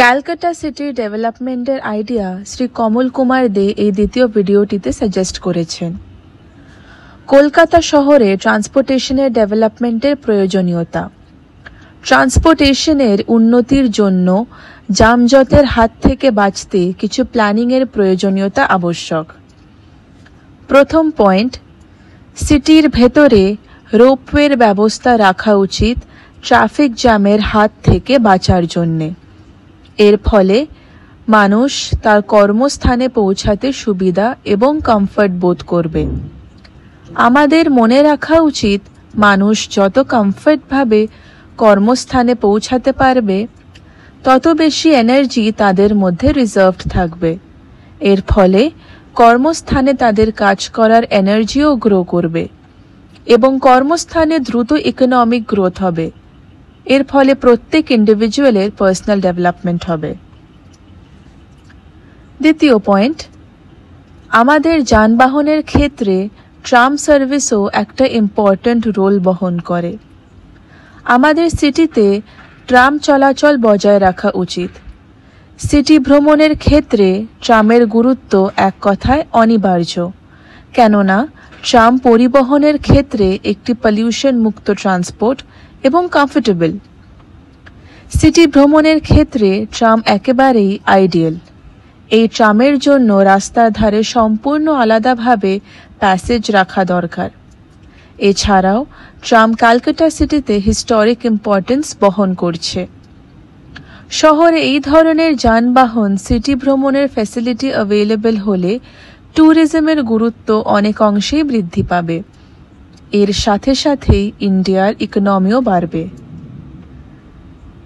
ক্যালকাটা সিটির ডেভেলপমেন্টের আইডিয়া শ্রী কমল কুমার দে এই দ্বিতীয় ভিডিওটিতে সাজেস্ট করেছেন। কলকাতা শহরে ট্রান্সপোর্টেশনের ডেভেলপমেন্টের প্রয়োজনীয়তা। ট্রান্সপোর্টেশনের উন্নতির জন্য যানজটের হাত থেকে বাঁচতে কিছু প্ল্যানিংয়ের প্রয়োজনীয়তা আবশ্যক। প্রথম পয়েন্ট, সিটির ভেতরে রোপওয়ের ব্যবস্থা রাখা উচিত ট্রাফিক জ্যামের হাত থেকে বাঁচার জন্যে। এর ফলে মানুষ তার কর্মস্থানে পৌঁছাতে সুবিধা এবং কমফর্ট বোধ করবে। আমাদের মনে রাখা উচিত, মানুষ যত কমফর্টভাবে কর্মস্থানে পৌঁছাতে পারবে তত বেশি এনার্জি তাদের মধ্যে রিজার্ভড থাকবে। এর ফলে কর্মস্থানে তাদের কাজ করার এনার্জিও গ্রো করবে এবং কর্মস্থানে দ্রুত ইকোনমিক গ্রোথ হবে। এর ফলে প্রত্যেক ইন্ডিভিজুয়ালের পার্সোনাল ডেভেলপমেন্ট হবে। দ্বিতীয় পয়েন্ট, আমাদের যানবাহনের ক্ষেত্রে ট্রাম সার্ভিসও একটা ইম্পর্ট্যান্ট রোল বহন করে। আমাদের সিটিতে ট্রাম চলাচল বজায় রাখা উচিত। সিটি ভ্রমণের ক্ষেত্রে ট্রামের গুরুত্ব এক কথায় অনিবার্য, কেননা ট্রাম পরিবহনের ক্ষেত্রে একটি পলিউশন মুক্ত ট্রান্সপোর্ট এবং কমফোর্টেবল। সিটি ভ্রমণের ক্ষেত্রে ট্রাম একেবারেই আইডিয়াল। এই ট্রামের জন্য রাস্তার ধারে সম্পূর্ণ আলাদাভাবে প্যাসেজ রাখা দরকার। এছাড়াও ট্রাম ক্যালকাটা সিটিতে হিস্টোরিক ইম্পর্টেন্স বহন করছে। শহরে এই ধরনের যানবাহন সিটি ভ্রমণের ফ্যাসিলিটি অ্যাভেলেবল হলে ট্যুরিজমের গুরুত্ব অনেক অংশেই বৃদ্ধি পাবে। এর সাথে সাথেই ইন্ডিয়ার ইকোনমিও বাড়বে।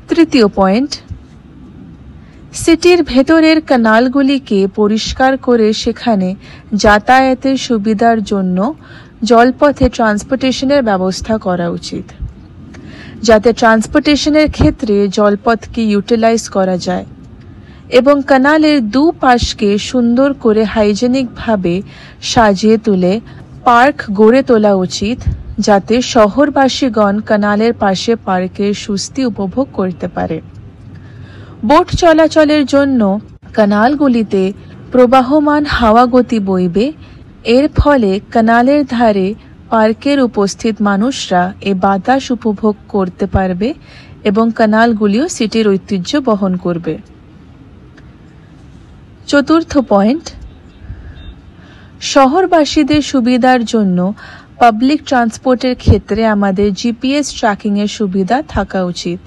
তৃতীয় পয়েন্ট, সিটির ভেতরের কানালগুলিকে পরিষ্কার করে সেখানে যাতায়াতের সুবিধার জন্য জলপথে ট্রান্সপোর্টেশনের ব্যবস্থা করা উচিত, যাতে ট্রান্সপোর্টেশনের ক্ষেত্রে জলপথকে ইউটিলাইজ করা যায় এবং কানালের দুপাশকে সুন্দর করে হাইজেনিকভাবে সাজিয়ে তুলে পার্ক গড়ে তোলা উচিত, যাতে শহরবাসীগণ কানালের পাশে পার্কের সুস্থি উপভোগ করতে পারে। বোট চলাচলের জন্য কানালগুলিতে প্রবাহমান হাওয়া গতি বইবে। এর ফলে কানালের ধারে পার্কের উপস্থিত মানুষরা এ বাতাস উপভোগ করতে পারবে এবং কানালগুলিও সিটির ঐতিহ্য বহন করবে। চতুর্থ পয়েন্ট, শহরবাসীদের সুবিধার জন্য পাবলিক ট্রান্সপোর্টের ক্ষেত্রে আমাদের জিপিএস ট্র্যাকিংয়ের সুবিধা থাকা উচিত।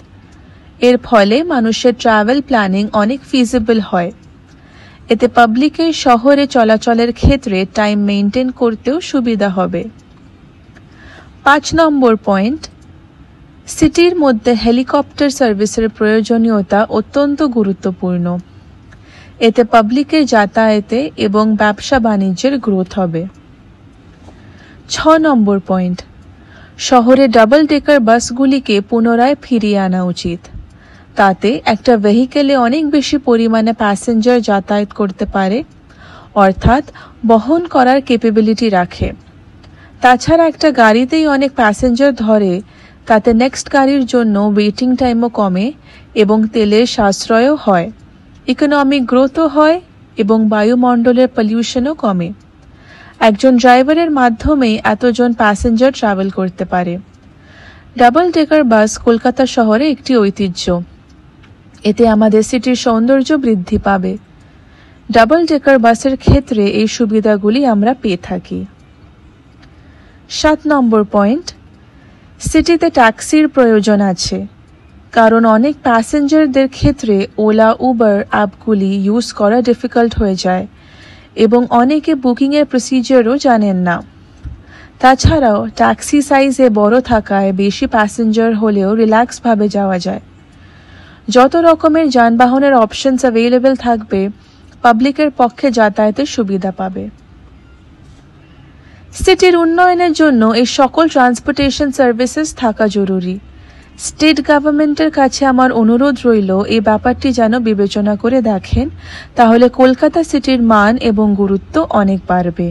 এর ফলে মানুষের ট্রাভেল প্ল্যানিং অনেক ফিজিবল হয়। এতে পাবলিকের শহরে চলাচলের ক্ষেত্রে টাইম মেনটেন করতেও সুবিধা হবে। 5 নম্বর পয়েন্ট, সিটির মধ্যে হেলিকপ্টার সার্ভিসের প্রয়োজনীয়তা অত্যন্ত গুরুত্বপূর্ণ। এতে পাবলিকের যাতায়াতে এবং ব্যবসা বাণিজ্যের গ্রোথ হবে। 6 নম্বর পয়েন্ট, শহরে ডাবল ডেকার বাসগুলিকে পুনরায় ফিরিয়ে আনা উচিত। তাতে একটা ভেহিকেলে অনেক বেশি পরিমাণে প্যাসেঞ্জার যাতায়াত করতে পারে, অর্থাৎ বহন করার ক্যাপাবিলিটি রাখে। তাছাড়া একটা গাড়িতেই অনেক প্যাসেঞ্জার ধরে, তাতে নেক্সট গাড়ির জন্য ওয়েটিং টাইমও কমে এবং তেলের সাশ্রয়ও হয়, ইকোনমিক গ্রোথও হয় এবং বায়ুমণ্ডলের পলিউশনও কমে। একজন ড্রাইভারের মাধ্যমেই এতজন প্যাসেঞ্জার ট্রাভেল করতে পারে। ডাবল ডেকার বাস কলকাতা শহরে একটি ঐতিহ্য। এতে আমাদের সিটির সৌন্দর্য বৃদ্ধি পাবে। ডাবল ডেকার বাসের ক্ষেত্রে এই সুবিধাগুলি আমরা পেয়ে থাকি। 7 নম্বর পয়েন্ট, সিটিতে ট্যাক্সির প্রয়োজন আছে, কারণ অনেক প্যাসেঞ্জারদের ক্ষেত্রে ওলা উবার অ্যাপগুলি ইউজ করা ডিফিকাল্ট হয়ে যায় এবং অনেকে বুকিংয়ের প্রসিজিওরও জানেন না। তাছাড়াও ট্যাক্সি সাইজে বড় থাকায় বেশি প্যাসেঞ্জার হলেও রিল্যাক্সভাবে যাওয়া যায়। যত রকমের যানবাহনের অপশনস অ্যাভেলেবল থাকবে, পাবলিকের পক্ষে যাতায়াতের সুবিধা পাবে। সিটির উন্নয়নের জন্য এই সকল ট্রান্সপোর্টেশন সার্ভিসেস থাকা জরুরি। স্টেট গভর্নমেন্টের কাছে আমার অনুরোধ রইল, এই ব্যাপারটি যেন বিবেচনা করে দেখেন, তাহলে কলকাতা সিটির মান এবং গুরুত্ব অনেক বাড়বে।